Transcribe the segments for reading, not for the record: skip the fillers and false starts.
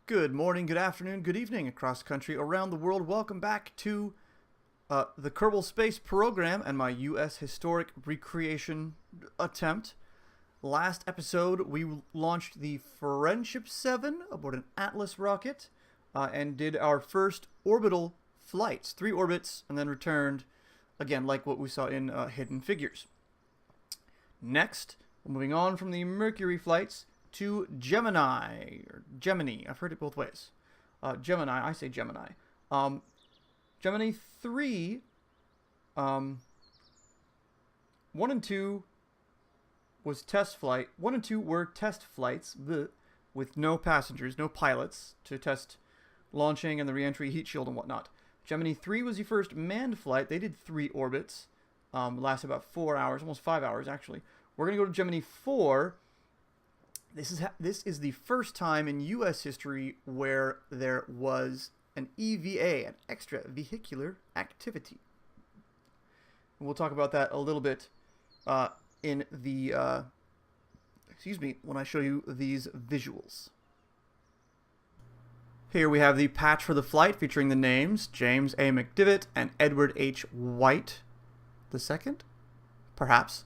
Good morning, good afternoon, good evening across the country, around the world. Welcome back to the Kerbal Space Program and my U.S. historic recreation attempt. Last episode, we launched the Friendship 7 aboard an Atlas rocket and did our first orbital flights, 3 orbits, and then returned, again, like what we saw in Hidden Figures. Next, moving on from the Mercury flights to Gemini, or Gemini. I've heard it both ways. Gemini, I say Gemini. Gemini 3, 1 and 2 was test flight. 1 and 2 were test flights with no passengers, no pilots to test launching and the reentry heat shield and whatnot. Gemini 3 was the first manned flight. They did 3 orbits. Lasted about 4 hours, almost 5 hours actually. We're going to go to Gemini 4. This is the first time in U.S. history where there was an EVA, an extra vehicular activity. And we'll talk about that a little bit in the, when I show you these visuals. Here we have the patch for the flight featuring the names James A. McDivitt and Edward H. White II, perhaps.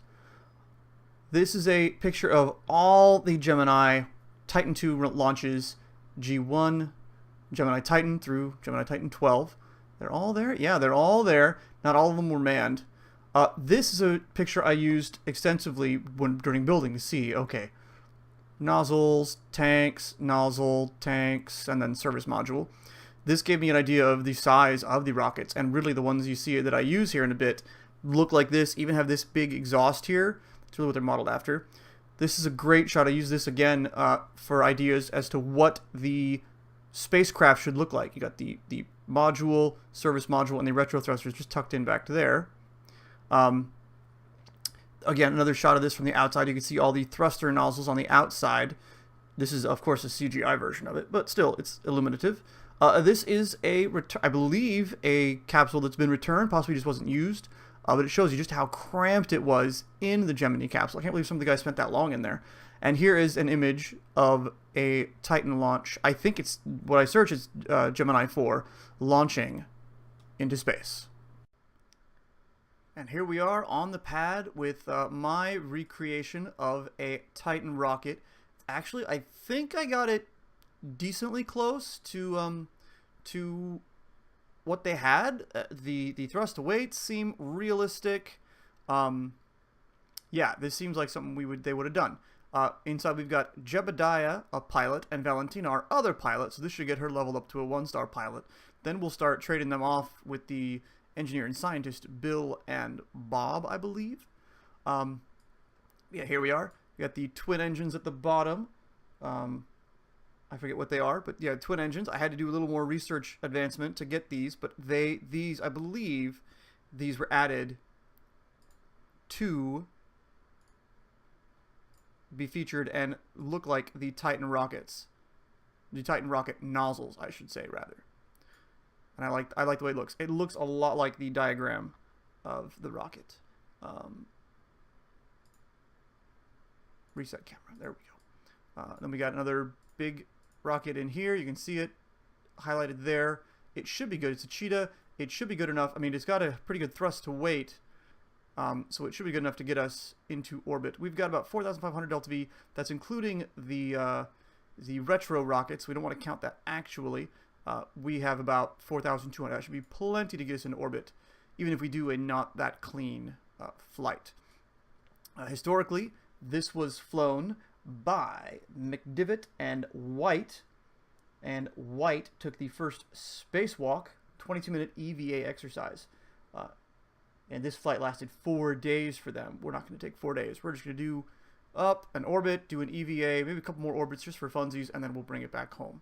This is a picture of all the Gemini Titan II launches, G1, Gemini Titan through Gemini Titan 12. They're all there? Yeah, they're all there. Not all of them were manned. This is a picture I used extensively during building to see, okay, nozzles, tanks, nozzle, tanks, and then service module. This gave me an idea of the size of the rockets, and really the ones you see that I use here in a bit look like this, even have this big exhaust here. It's really what they're modeled after. This is a great shot. I use this again for ideas as to what the spacecraft should look like. You got the module, service module, and the retro thrusters just tucked in back to there. Again, another shot of this from the outside. You can see all the thruster nozzles on the outside. This is, of course, a CGI version of it, but still, it's illuminative. This is, I believe, a capsule that's been returned, possibly just wasn't used. But it shows you just how cramped it was in the Gemini capsule. I can't believe some of the guys spent that long in there. And here is an image of a Titan launch. I think it's, what I search is Gemini 4 launching into space. And here we are on the pad with my recreation of a Titan rocket. Actually, I think I got it decently close to what they had. The thrust to weights seem realistic. Yeah, this seems like something they would have done. Inside we've got Jebediah, a pilot, and Valentina, our other pilot, so this should get her leveled up to a 1-star pilot. Then we'll start trading them off with the engineer and scientist Bill and Bob, I believe. Yeah, here we are. We got the twin engines at the bottom. I forget what they are, but yeah, twin engines. I had to do a little more research advancement to get these, but these, I believe, these were added to be featured and look like the Titan rockets. The Titan rocket nozzles, I should say, rather. And I like the way it looks. It looks a lot like the diagram of the rocket. Reset camera. There we go. Then we got another big rocket in here. You can see it highlighted there. It should be good. It's a Cheetah. It should be good enough. I mean, it's got a pretty good thrust to weight, so it should be good enough to get us into orbit. We've got about 4,500 delta V. That's including the retro rockets. We don't want to count that actually. We have about 4,200. That should be plenty to get us into orbit, even if we do a not that clean flight. Historically, this was flown by McDivitt and White took the first Spacewalk 22-minute EVA exercise, and this flight lasted 4 days for them. We're not going to take 4 days. We're just going to do up an orbit, do an EVA, maybe a couple more orbits just for funsies, and then we'll bring it back home.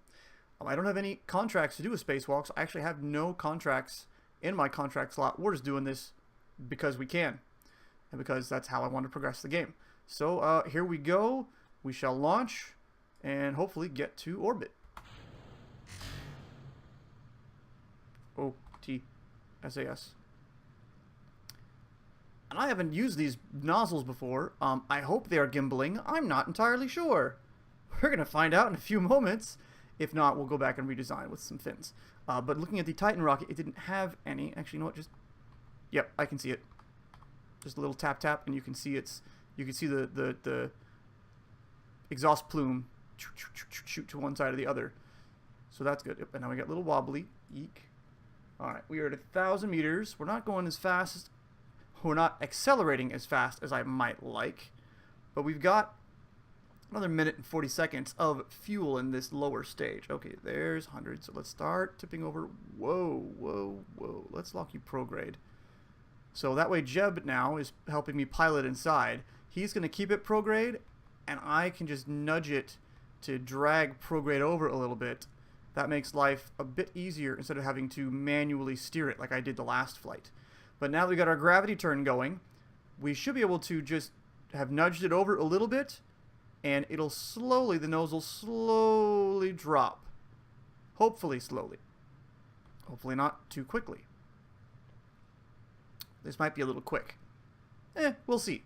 I don't have any contracts to do a Spacewalk, so I actually have no contracts in my contract slot. We're just doing this because we can, and because that's how I want to progress the game. So here we go. We shall launch and hopefully get to orbit. O-T-S-A-S. And I haven't used these nozzles before. I hope they are gimbaling. I'm not entirely sure. We're going to find out in a few moments. If not, we'll go back and redesign with some fins. But looking at the Titan rocket, it didn't have any. Actually, you know what? Just, yep, I can see it. Just a little tap tap, and you can see the exhaust plume shoot to one side or the other. So that's good. Yep, and now we got a little wobbly. Eek. All right, we are at 1,000 meters. We're not going as fast. We're not accelerating as fast as I might like, but we've got another minute and 40 seconds of fuel in this lower stage. Okay, there's 100. So let's start tipping over. Whoa, whoa, whoa. Let's lock you prograde. So that way Jeb now is helping me pilot inside. He's going to keep it prograde, and I can just nudge it to drag prograde over a little bit. That makes life a bit easier instead of having to manually steer it like I did the last flight. But now that we got our gravity turn going, we should be able to just have nudged it over a little bit, and it'll slowly, the nose will slowly drop. Hopefully slowly. Hopefully not too quickly. This might be a little quick. We'll see.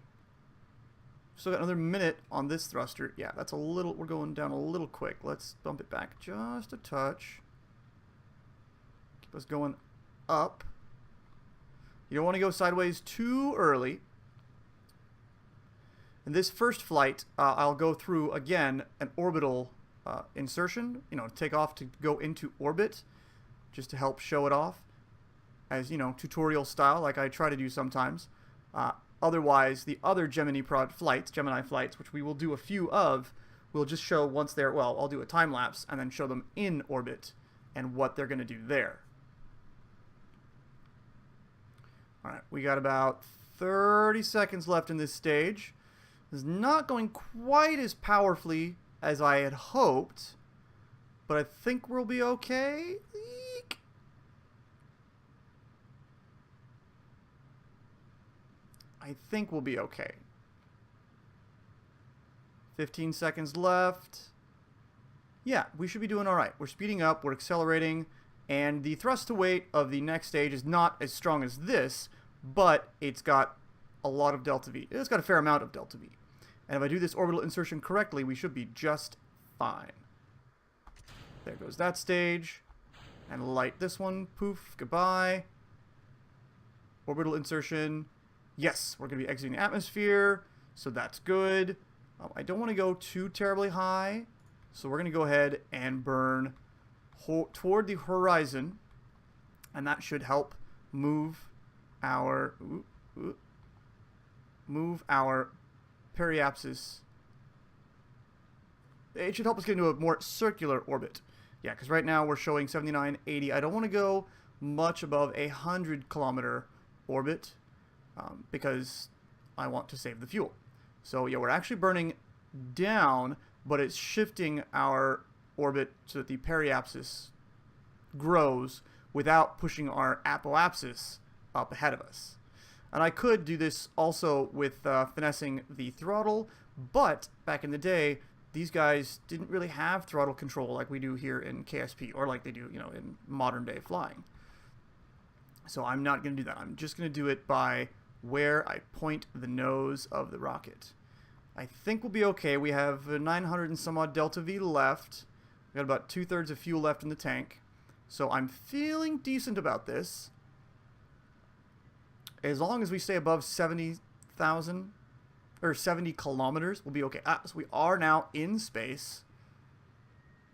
Still got another minute on this thruster. Yeah, that's a little, we're going down a little quick. Let's bump it back just a touch. Keep us going up. You don't want to go sideways too early. In this first flight, I'll go through, again, an orbital insertion. You know, take off to go into orbit, just to help show it off. As, you know, tutorial style, like I try to do sometimes. Otherwise, the other Gemini flights, which we will do a few of, we'll just show once they're, well, I'll do a time lapse and then show them in orbit and what they're going to do there. All right, we got about 30 seconds left in this stage. It's not going quite as powerfully as I had hoped, but I think we'll be okay. Eek. I think we'll be okay. 15 seconds left. Yeah, we should be doing all right. We're speeding up, we're accelerating, and the thrust to weight of the next stage is not as strong as this, but it's got a lot of delta V. It's got a fair amount of delta V. And if I do this orbital insertion correctly, we should be just fine. There goes that stage. And light this one. Poof. Goodbye. Orbital insertion. Yes, we're going to be exiting the atmosphere, so that's good. I don't want to go too terribly high, so we're going to go ahead and burn toward the horizon, and that should help move our periapsis. It should help us get into a more circular orbit. Yeah, because right now we're showing 79, 80. I don't want to go much above 100-kilometer orbit because I want to save the fuel. So yeah, we're actually burning down, but it's shifting our orbit so that the periapsis grows without pushing our apoapsis up ahead of us. And I could do this also with finessing the throttle, but back in the day, these guys didn't really have throttle control like we do here in KSP, or like they do, you know, in modern day flying. So I'm not going to do that. I'm just going to do it by where I point the nose of the rocket. I think we'll be okay. We have 900 and some odd delta V left. We've got about 2/3 of fuel left in the tank. So I'm feeling decent about this. As long as we stay above 70,000 or 70 kilometers, we'll be okay. So we are now in space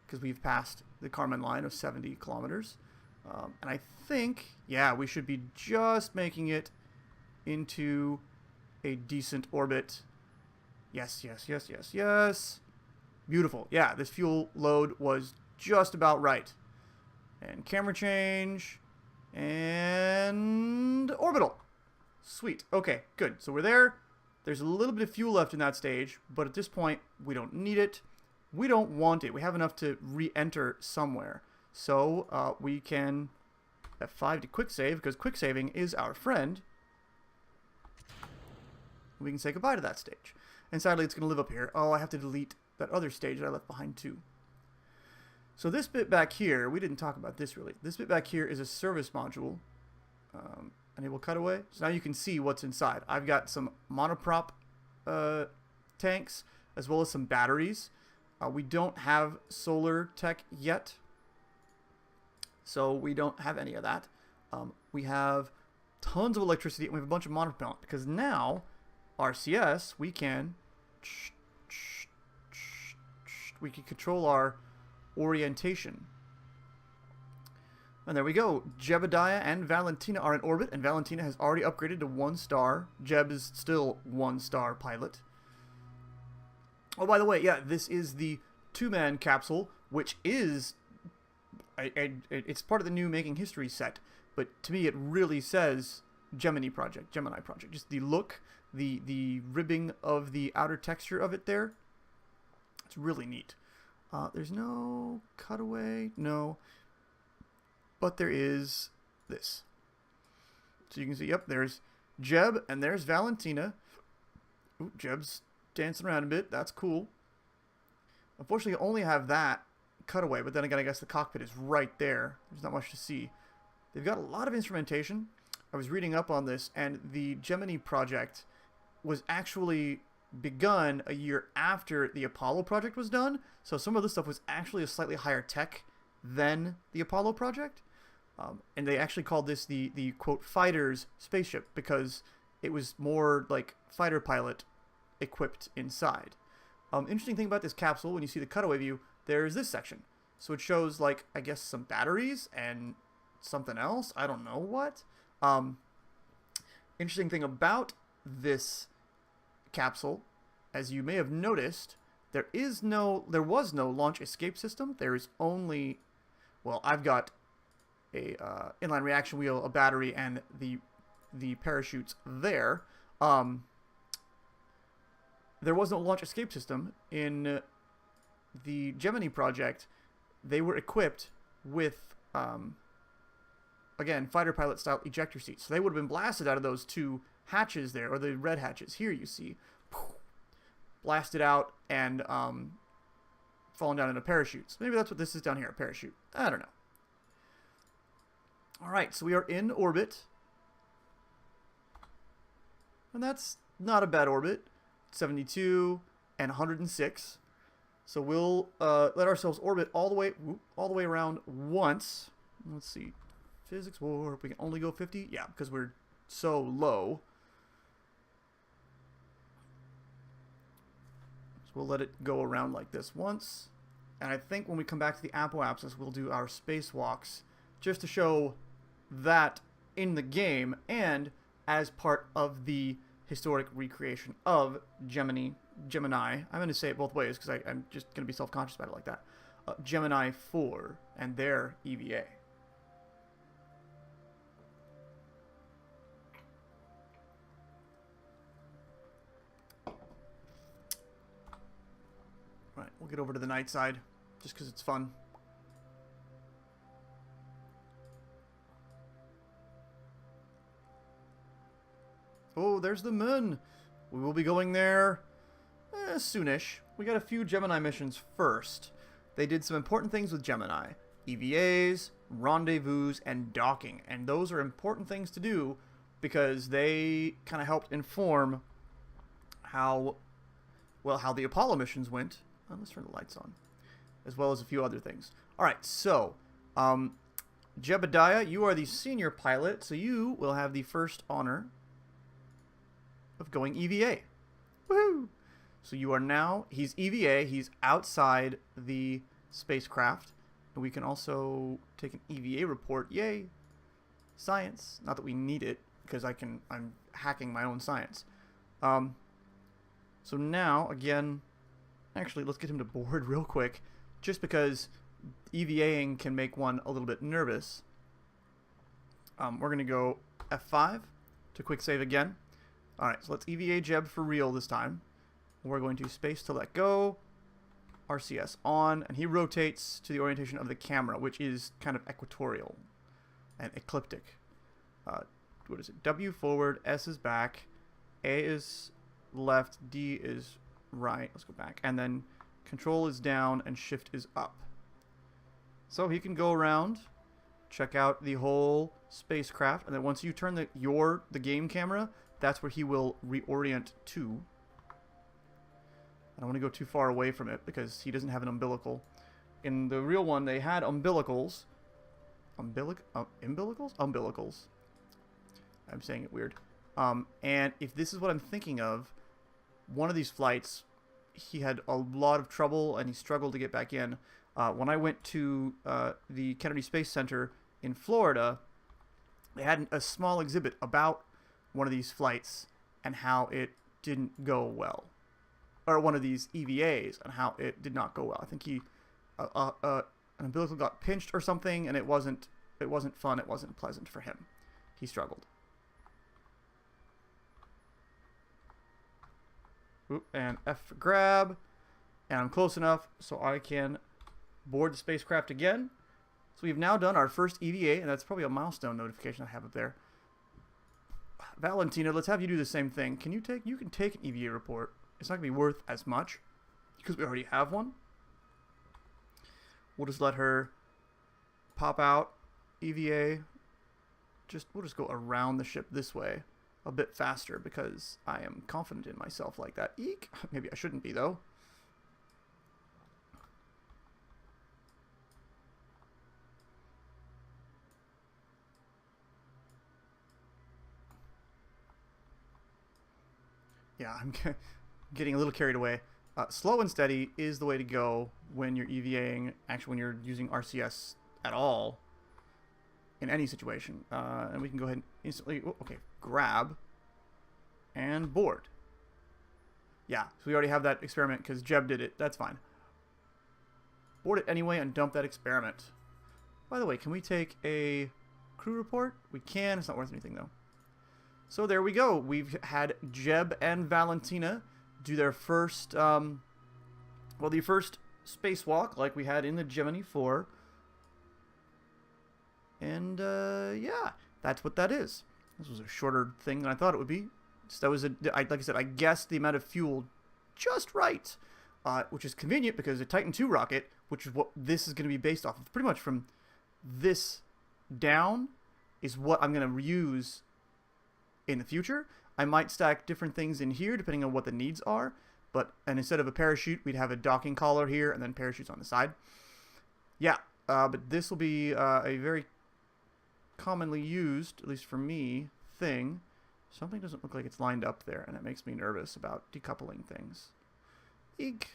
because we've passed the Kármán line of 70 kilometers. And I think, yeah, we should be just making it into a decent orbit. Yes, yes, yes, yes, yes. Beautiful. Yeah, this fuel load was just about right. And camera change. And orbital. Sweet. Okay, good. So we're there. There's a little bit of fuel left in that stage, but at this point, we don't need it. We don't want it. We have enough to re-enter somewhere. So we can F5 to quick save, because quick saving is our friend. We can say goodbye to that stage. And sadly, it's going to live up here. Oh, I have to delete that other stage that I left behind too. So this bit back here, we didn't talk about this really. This bit back here is a service module. Enable cutaway. So now you can see what's inside. I've got some monoprop tanks, as well as some batteries. We don't have solar tech yet, so we don't have any of that. We have tons of electricity, and we have a bunch of monitor panels, because now, RCS, we can control our orientation. And there we go. Jebediah and Valentina are in orbit, and Valentina has already upgraded to 1 star. Jeb is still 1 star pilot. Oh, by the way, yeah, this is the 2-man capsule, which is... it's part of the new Making History set, but to me it really says Gemini project. Just the look, the ribbing of the outer texture of it there. It's really neat. There's no cutaway, no. But there is this. So you can see, yep, there's Jeb and there's Valentina. Ooh, Jeb's dancing around a bit. That's cool. Unfortunately, you only have that cutaway, but then again, I guess the cockpit is right there. There's not much to see. They've got a lot of instrumentation. I was reading up on this, and the Gemini project was actually begun a year after the Apollo project was done. So some of this stuff was actually a slightly higher tech than the Apollo project. And they actually called this the quote, fighter's spaceship, because it was more like fighter pilot equipped inside. Interesting thing about this capsule, when you see the cutaway view, there's this section. So it shows, like, I guess some batteries and something else. I don't know what. Interesting thing about this capsule, as you may have noticed, there was no launch escape system. There is only, well, I've got a inline reaction wheel, a battery, and the parachutes there. There was no launch escape system in the Gemini project. They were equipped with, again, fighter pilot style ejector seats. So they would have been blasted out of those 2 hatches there, or the red hatches. Here you see, blasted out and fallen down into parachutes. Maybe that's what this is down here, a parachute. I don't know. Alright, so we are in orbit. And that's not a bad orbit. 72 and 106. So we'll let ourselves orbit all the way around once. Let's see. Physics warp. We can only go 50? Yeah, because we're so low. So we'll let it go around like this once. And I think when we come back to the apoapsis, we'll do our spacewalks just to show that in the game and as part of the historic recreation of Gemini. I'm going to say it both ways because I'm just going to be self-conscious about it like that. Gemini 4 and their EVA. Right, we'll get over to the night side just because it's fun. Oh, there's the moon. We will be going there soonish. We got a few Gemini missions first. They did some important things with Gemini. EVAs, rendezvous, and docking. And those are important things to do because they kind of helped inform how the Apollo missions went. Let's turn the lights on. As well as a few other things. Alright, so Jebediah, you are the senior pilot, so you will have the first honor of going EVA. Woohoo! So you are now, he's EVA, he's outside the spacecraft. And we can also take an EVA report. Yay! Science. Not that we need it, because I'm hacking my own science. So now, again, actually, let's get him to board real quick, just because EVAing can make one a little bit nervous. We're going to go F5 to quick save again. Alright, so let's EVA Jeb for real this time. We're going to space to let go, RCS on, and he rotates to the orientation of the camera, which is kind of equatorial and ecliptic. What is it? W forward, S is back, A is left, D is right. Let's go back. And then control is down and shift is up. So he can go around, check out the whole spacecraft, and then once you turn the game camera, that's where he will reorient to. I don't want to go too far away from it because he doesn't have an umbilical. In the real one, they had umbilicals. Umbilicals? Umbilicals. I'm saying it weird. And if this is what I'm thinking of, one of these flights, he had a lot of trouble and he struggled to get back in. When I went to the Kennedy Space Center in Florida, they had a small exhibit about one of these flights and how it didn't go well. Or one of these EVAs and how it did not go well. I think he an umbilical got pinched or something, and it wasn't fun. It wasn't pleasant for him. He struggled. Oop, and F for grab, and I'm close enough so I can board the spacecraft again. So we've now done our first EVA, and that's probably a milestone notification I have up there. Valentina, let's have you do the same thing. You can take an EVA report. It's not going to be worth as much because we already have one. We'll just let her pop out EVA. We'll just go around the ship this way a bit faster because I am confident in myself like that. Eek! Maybe I shouldn't be, though. Yeah, I'm getting a little carried away. Slow and steady is the way to go when you're EVAing, actually when you're using RCS at all, in any situation. And we can go ahead and instantly, grab and board. Yeah, so we already have that experiment because Jeb did it. That's fine. Board it anyway and dump that experiment. By the way, can we take a crew report? We can. It's not worth anything, though. So there we go. We've had Jeb and Valentina do their first, the first spacewalk like we had in the Gemini 4. And, yeah, that's what that is. This was a shorter thing than I thought it would be. So that was, like I said, I guessed the amount of fuel just right, which is convenient because a Titan II rocket, which is what this is going to be based off of, pretty much from this down, is what I'm going to reuse in the future. I might stack different things in here depending on what the needs are, and instead of a parachute, we'd have a docking collar here and then parachutes on the side. Yeah, but this will be a very commonly used, at least for me, thing. Something doesn't look like it's lined up there, and it makes me nervous about decoupling things. Eek.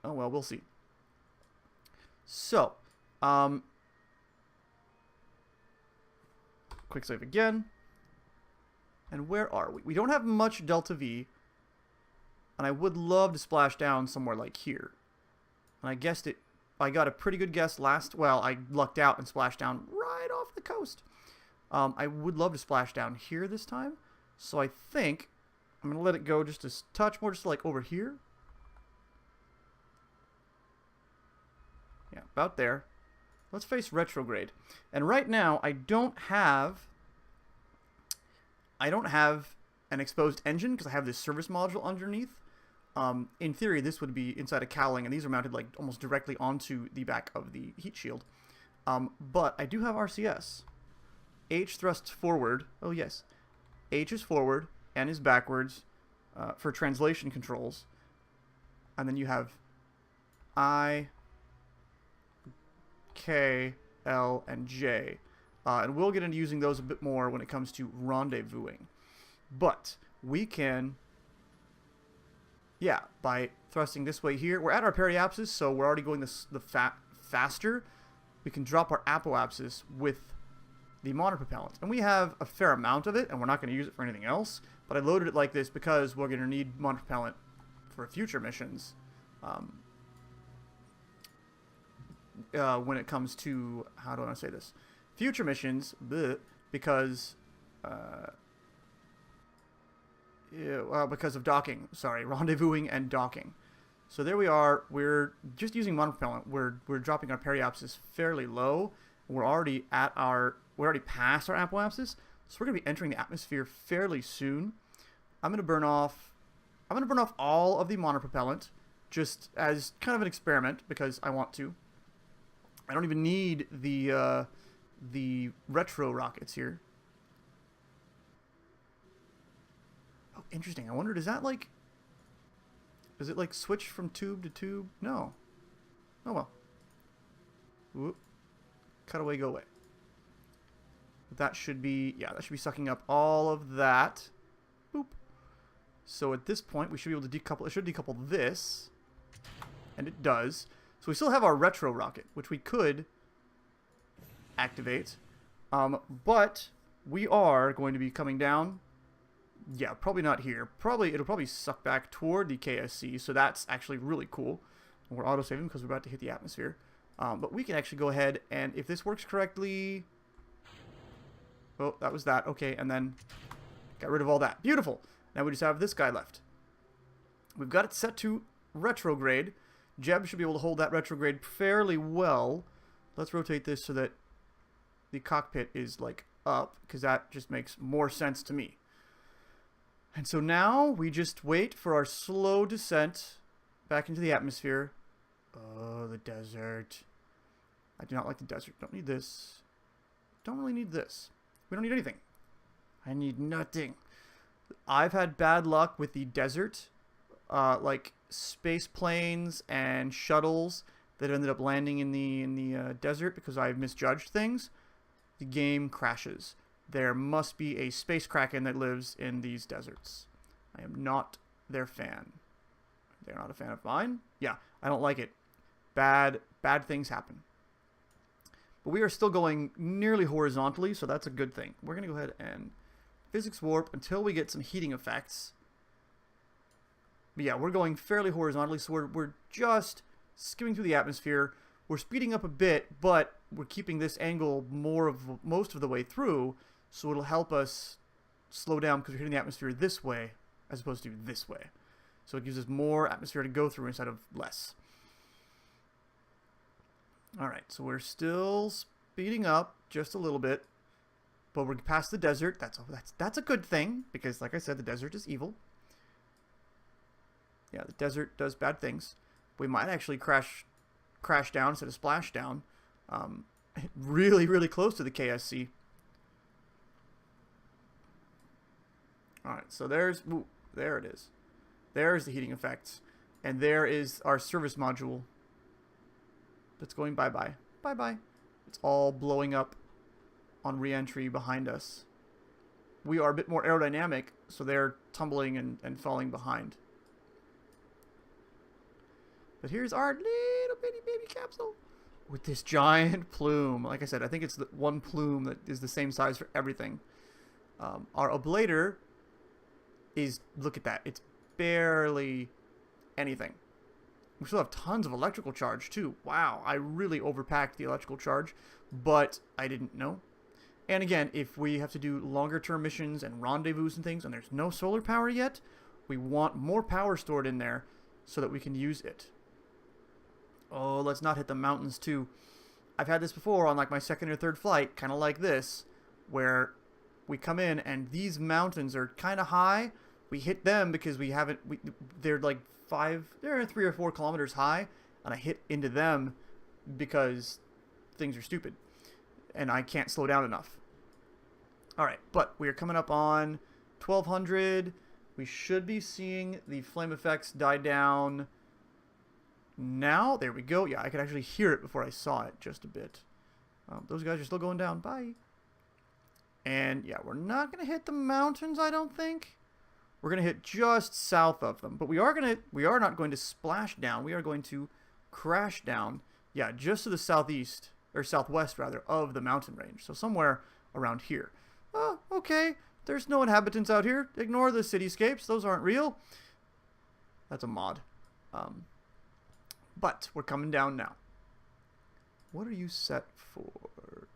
Oh well, we'll see. So, quick save again. And where are we? We don't have much Delta V, and I would love to splash down somewhere like here. And I guessed it. I got a pretty good guess I lucked out and splashed down right off the coast. I would love to splash down here this time, so I think I'm going to let it go just a touch more, just like over here. Yeah, about there. Let's face retrograde. And right now, I don't have an exposed engine because I have this service module underneath. In theory, this would be inside a cowling, and these are mounted like almost directly onto the back of the heat shield. But I do have RCS. H thrusts forward. Oh yes, H is forward, N is backwards for translation controls, and then you have I, K, L, and J. And we'll get into using those a bit more when it comes to rendezvousing. But we can, yeah, by thrusting this way here, we're at our periapsis, so we're already going faster. We can drop our apoapsis with the monopropellant. And we have a fair amount of it, and we're not going to use it for anything else. But I loaded it like this because we're going to need monopropellant for future missions. When it comes to, how do I want to say this? Future missions, because of docking. Sorry, rendezvousing and docking. So there we are. We're just using monopropellant. We're dropping our periapsis fairly low. We're already past our apoapsis, so we're gonna be entering the atmosphere fairly soon. I'm gonna burn off all of the monopropellant just as kind of an experiment because I want to. I don't even need the retro rockets here. Oh, interesting. I wonder, does Does it, like, switch from tube to tube? No. Oh, well. Whoop. Cut away, go away. That should be, yeah, that should be sucking up all of that. Boop. So at this point, we should be able to decouple. It should decouple this. And it does. So we still have our retro rocket, which we could activate. But we are going to be coming down. Yeah, probably not here. It'll probably suck back toward the KSC, so that's actually really cool. And we're auto-saving because we're about to hit the atmosphere. But we can actually go ahead, and if this works correctly... Oh, that was that. Okay, and then got rid of all that. Beautiful! Now we just have this guy left. We've got it set to retrograde. Jeb should be able to hold that retrograde fairly well. Let's rotate this so that the cockpit is, like, up, because that just makes more sense to me. And so now we just wait for our slow descent back into the atmosphere. Oh, the desert. I do not like the desert. Don't need this. Don't really need this. We don't need anything. I need nothing. I've had bad luck with the desert. Like space planes and shuttles that ended up landing in the desert because I've misjudged things. The game crashes. There must be a space kraken that lives in these deserts. I am not their fan. They're not a fan of mine. Yeah, I don't like it. Bad things happen. But we are still going nearly horizontally, so that's a good thing. We're going to go ahead and physics warp until we get some heating effects. But yeah, we're going fairly horizontally, so we're just skimming through the atmosphere. We're speeding up a bit, but we're keeping this angle most of the way through, so it'll help us slow down because we're hitting the atmosphere this way as opposed to this way. So it gives us more atmosphere to go through instead of less. Alright, so we're still speeding up just a little bit, but we're past the desert. That's a good thing, because like I said, the desert is evil. Yeah, the desert does bad things. We might actually crash down instead of splash down. Really, really close to the KSC. Alright, so there it is. There's the heating effects. And there is our service module that's going bye-bye. Bye-bye. It's all blowing up on re-entry behind us. We are a bit more aerodynamic, so they're tumbling and falling behind. But here's our little bitty baby capsule with this giant plume. Like I said, I think it's the one plume that is the same size for everything. Our ablator is, look at that, it's barely anything. We still have tons of electrical charge too. Wow, I really overpacked the electrical charge, but I didn't know. And again, if we have to do longer term missions and rendezvous and things, and there's no solar power yet, we want more power stored in there so that we can use it. Oh, let's not hit the mountains too. I've had this before on like my second or third flight, kind of like this, where we come in and these mountains are kind of high. We hit them because they're like 3 or 4 kilometers high, and I hit into them because things are stupid and I can't slow down enough. Alright, but we are coming up on 1200. We should be seeing the flame effects die down now. There we go. Yeah, I could actually hear it before I saw it just a bit. Those guys are still going down. Bye. And yeah, we're not going to hit the mountains, I don't think. We're going to hit just south of them. But we are not going to splash down. We are going to crash down. Yeah, just to the southeast, or southwest rather, of the mountain range. So somewhere around here. Oh, okay. There's no inhabitants out here. Ignore the cityscapes. Those aren't real. That's a mod. But we're coming down now. What are you set for?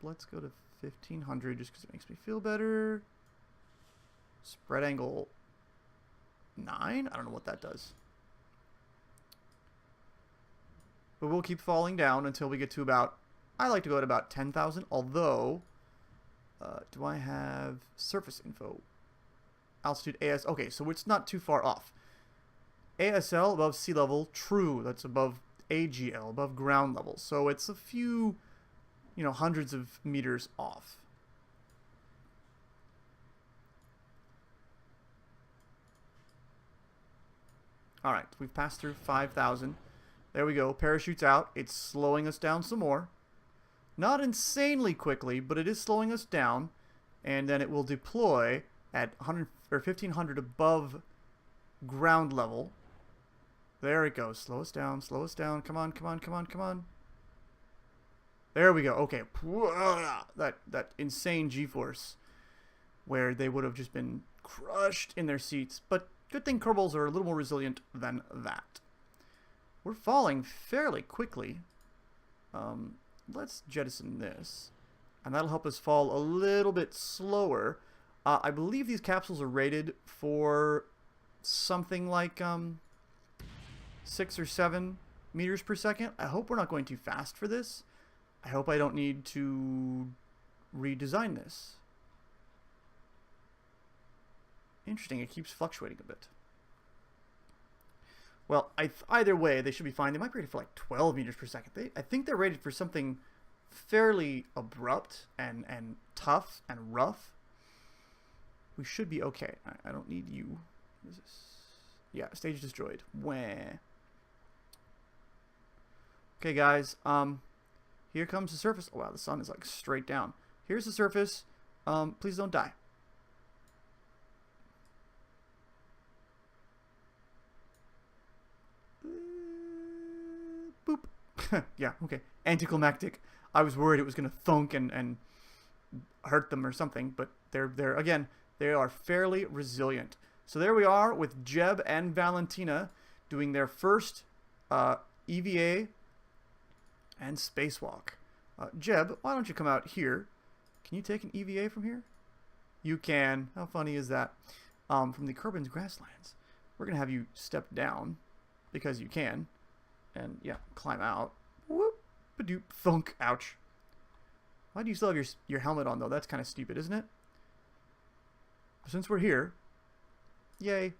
Let's go to 1500 just because it makes me feel better. Spread angle 9? I don't know what that does. But we'll keep falling down until we get to about, I like to go at about 10,000, although, do I have surface info? Altitude AS, okay, so it's not too far off. ASL above sea level, true, that's above AGL, above ground level. So it's a few, hundreds of meters off. Alright, we've passed through 5,000. There we go. Parachute's out. It's slowing us down some more. Not insanely quickly, but it is slowing us down. And then it will deploy at 100 or 1,500 above ground level. There it goes. Slow us down. Slow us down. Come on, come on, come on, come on. There we go. Okay. That insane G-force where they would have just been crushed in their seats. But good thing Kerbals are a little more resilient than that. We're falling fairly quickly. Let's jettison this. And that'll help us fall a little bit slower. I believe these capsules are rated for something like 6 or 7 meters per second. I hope we're not going too fast for this. I hope I don't need to redesign this. Interesting, it keeps fluctuating a bit. Well, either way, they should be fine. They might be rated for like 12 meters per second. I think they're rated for something fairly abrupt and tough and rough. We should be okay. I don't need you. What is this? Yeah, stage destroyed. Wah. Okay, guys. Here comes the surface. Oh, wow, the sun is like straight down. Here's the surface. Please don't die. Boop. Yeah, okay. Anticlimactic. I was worried it was going to thunk and hurt them or something, but they're again, they are fairly resilient. So there we are with Jeb and Valentina doing their first EVA and Spacewalk. Jeb, why don't you come out here? Can you take an EVA from here? You can. How funny is that? From the Kerbin's grasslands. We're going to have you step down because you can. And, yeah, climb out. Whoop, ba-doop, thunk, ouch. Why do you still have your helmet on, though? That's kind of stupid, isn't it? Since we're here, yay,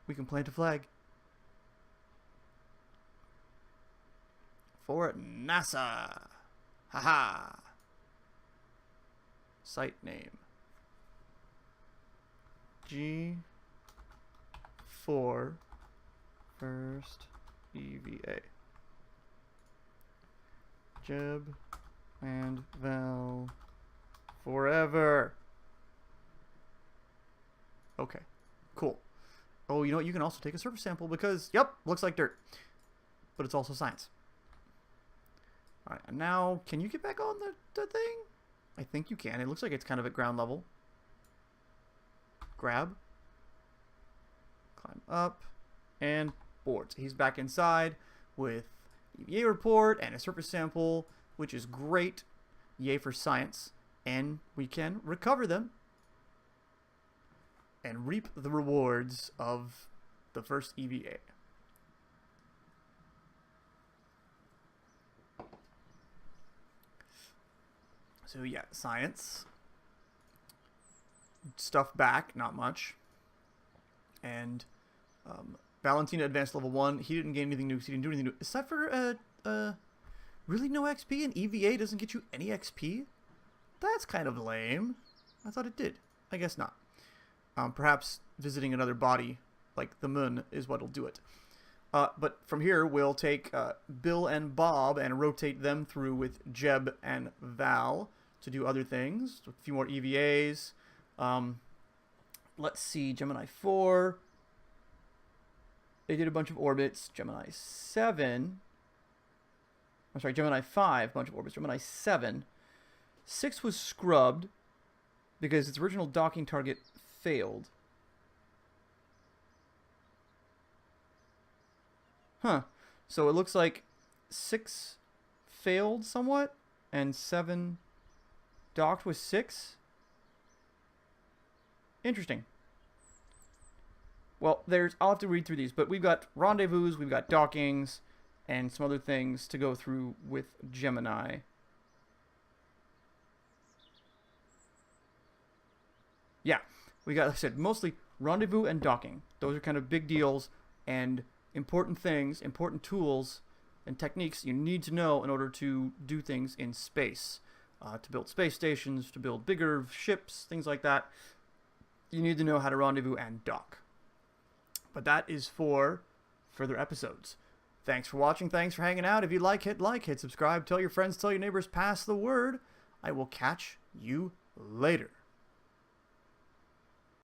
we can plant a flag. For NASA. Haha. Site name. G4 first EVA. Jeb and Val forever. Okay, cool. Oh, you know what? You can also take a surface sample because, yep, looks like dirt. But it's also science. Alright, and now, can you get back on the thing? I think you can. It looks like it's kind of at ground level. Grab. Climb up. And board. So he's back inside with EVA report and a surface sample, which is great. Yay for science. And we can recover them and reap the rewards of the first EVA. So yeah, science. Stuff back, not much. And Valentina advanced level 1. He didn't gain anything new, so he didn't do anything new. Aside for really no XP, and EVA doesn't get you any XP? That's kind of lame. I thought it did. I guess not. Perhaps visiting another body, like the moon, is what'll do it. But from here, we'll take Bill and Bob and rotate them through with Jeb and Val to do other things. A few more EVAs. Let's see, Gemini 4. They did a bunch of orbits. Gemini 7. I'm sorry, Gemini 5, bunch of orbits. Gemini 7. 6 was scrubbed because its original docking target failed. Huh. So it looks like 6 failed somewhat, and 7 docked with 6. Interesting. Well, I'll have to read through these, but we've got rendezvous, we've got dockings, and some other things to go through with Gemini. Yeah, we got, like I said, mostly rendezvous and docking. Those are kind of big deals and important things, important tools and techniques you need to know in order to do things in space. To build space stations, to build bigger ships, things like that. You need to know how to rendezvous and dock. But that is for further episodes. Thanks for watching. Thanks for hanging out. If you like, hit subscribe. Tell your friends, tell your neighbors, pass the word. I will catch you later.